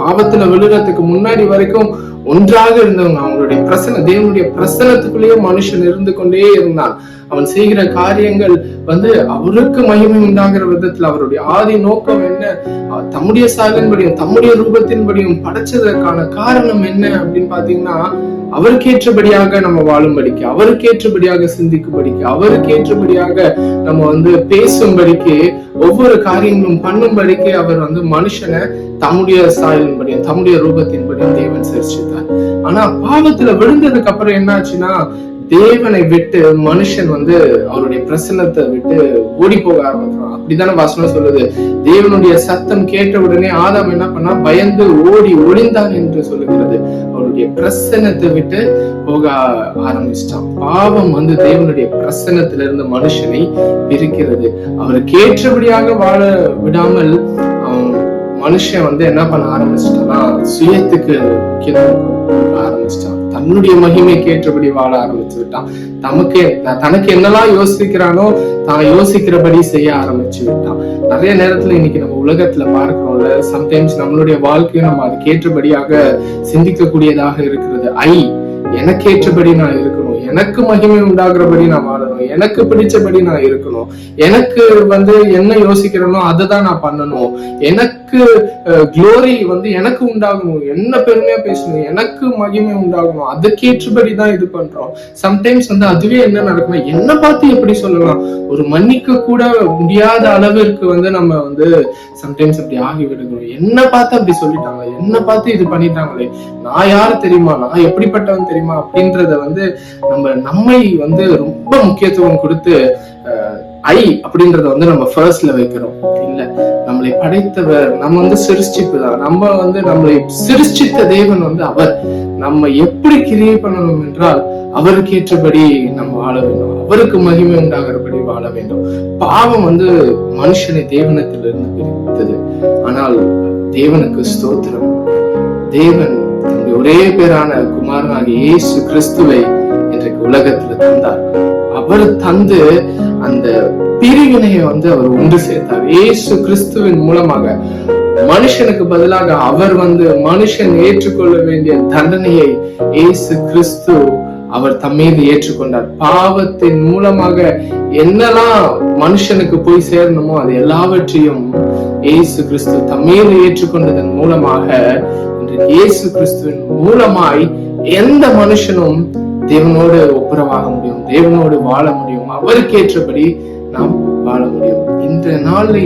பாவத்துல விழுறதுக்கு முன்னாடி வரைக்கும் ஒன்றாக இருந்தவங்க. அவங்களுடைய தேவனுடைய பிரசனத்துக்குள்ளேயே மனுஷன் இருந்து கொண்டே இருந்தான். அவன் செய்கிற காரியங்கள் அவருக்கு மகிமை உண்டாகிற விதத்துல அவருடைய ஆதி நோக்கம் என்ன, தம்முடைய சாயலின்படியும் தம்முடைய ரூபத்தின்படியும் படைச்சதற்கான காரணம் என்ன அப்படின்னு பாத்தீங்கன்னா, அவருக்கேற்றபடியாக நம்ம வாழும்படிக்கு, அவருக்கேற்றபடியாக சிந்திக்கும்படிக்கு, அவருக்கேற்றபடியாக நம்ம பேசும்படிக்கு, ஒவ்வொரு காரியங்களும் பண்ணும்படிக்கு அவர் அவருடைய தம்முடைய சாயலின்படியும் தம்முடைய ரூபத்தின்படியும் தேவன் சிருஷ்டித்தார். ஆனா பாவத்துல விழுந்ததுக்கு அப்புறம் என்ன ஆச்சுன்னா, தேவனை விட்டு மனுஷன் அவருடைய பிரசன்னத்தை விட்டு ஓடி போக ஆரம்பிச்சான். அப்படித்தானே வசனம் சொல்லுது. தேவனுடைய சத்தம் கேட்ட உடனே ஆதாம் என்ன பண்ணா, பயந்து ஓடி ஒளிந்தான் என்று சொல்லுகிறது. அவருடைய பிரசன்னத்தை விட்டு போக ஆரம்பிச்சிட்டான். பாவம் தேவனுடைய பிரசன்னத்துல இருந்து மனுஷனை பிரிக்கிறது. அவருக்கு ஏற்றபடியாக வாழ விடாமல் மனுஷன் என்ன பண்ண ஆரம்பிச்சிட்டான்னா, சுயத்துக்கு ஆரம்பிச்சிட்டான். தன்னுடைய மகிமைக்கு ஏற்றபடி வாழ ஆரம்பிச்சு விட்டான். தனக்கு என்னெல்லாம் யோசிக்கிறானோ தான் யோசிக்கிறபடி செய்ய ஆரம்பிச்சு விட்டான். நிறைய நேரத்துல இன்னைக்கு நம்ம உலகத்துல பார்க்கிறோம்ல, சம்டைம்ஸ் நம்மளுடைய வாழ்க்கையும் நம்ம அதுக்கு ஏற்றபடியாக சிந்திக்க கூடியதாக இருக்கிறது. எனக்கு ஏற்றபடி நான் இருக்கணும், எனக்கு மகிமை உண்டாகிறபடி நான் வாழணும், எனக்கு பிடிச்சபடி நான் இருக்கணும், எனக்கு என்ன யோசிக்கிறேனோ அதை தான் நான் பண்ணணும், எனக்கு குளோரி எனக்கு உண்டாகணும், என்ன பெருமையா பேசணும், எனக்கு மகிமை உண்டாகணும், அதுக்கேற்றபடி தான் இது பண்றோம். சம்டைம்ஸ் அதுவே என்ன நடக்கும்னா, என்ன பார்த்து எப்படி சொல்லலாம், ஒரு மன்னிக்க கூட முடியாத அளவிற்கு நம்ம சம்டைம்ஸ் அப்படி ஆகி விடுகிறோம். என்ன பார்த்து அப்படி சொல்லிட்டாங்க, என்ன பார்த்து இது பண்ணிட்டாங்களே, நான் யாரு தெரியுமா, நான் எப்படிப்பட்டவன் தெரியுமா அப்படின்றத நம்மை ரொம்ப முக்கியத்துவம் கொடுத்து அப்படின்றத நம்ம ஃபர்ஸ்ட்ல வைக்கிறோம். இல்ல, நம்மளை படைத்தவர், நம்ம சிருஷ்டிப்பு தான். நம்மளை சிருஷ்டித்த தேவன் அவர் நம்ம எப்படி கிரியை பண்ணணும் என்றால், அவருக்கு ஏற்றபடி நம்ம வாழ வேண்டும், அவருக்கு மகிமை உண்டாகிறபடி வாழ வேண்டும். பாவம் மனுஷனை தேவனத்திலிருந்து பிரித்தது. ஆனால் தேவனுக்கு ஸ்தோத்திரம், தேவன் ஒரே பேரான குமாரனாகிய இயேசு கிறிஸ்துவை இன்றைக்கு உலகத்துல தந்தார். அவர் தந்து அந்த பிரிவினையை அவர் ஒன்று சேர்த்தார். இயேசு கிறிஸ்துவின் மூலமாக மனுஷனுக்கு பதிலாக அவர் மனுஷன் ஏற்றுக்கொள்ள வேண்டிய தண்டனையை இயேசு கிறிஸ்து அவர் தம்மீது ஏற்றுக்கொண்டார். பாவத்தின் மூலமாக என்னெல்லாம் மனுஷனுக்கு போய் சேரணுமோ அது எல்லாவற்றையும் இயேசு கிறிஸ்து தம்மீது ஏற்றுக்கொண்டதன் மூலமாக இன்றைக்கு இயேசு கிறிஸ்துவின் மூலமாய் எந்த மனுஷனும் தேவனோடு ஒப்புரவாக முடியும், தேவனோடு வாழ முடியும், அவருக்கு ஏற்றபடி நாம் வாழ முடியும். இந்த நாள்ல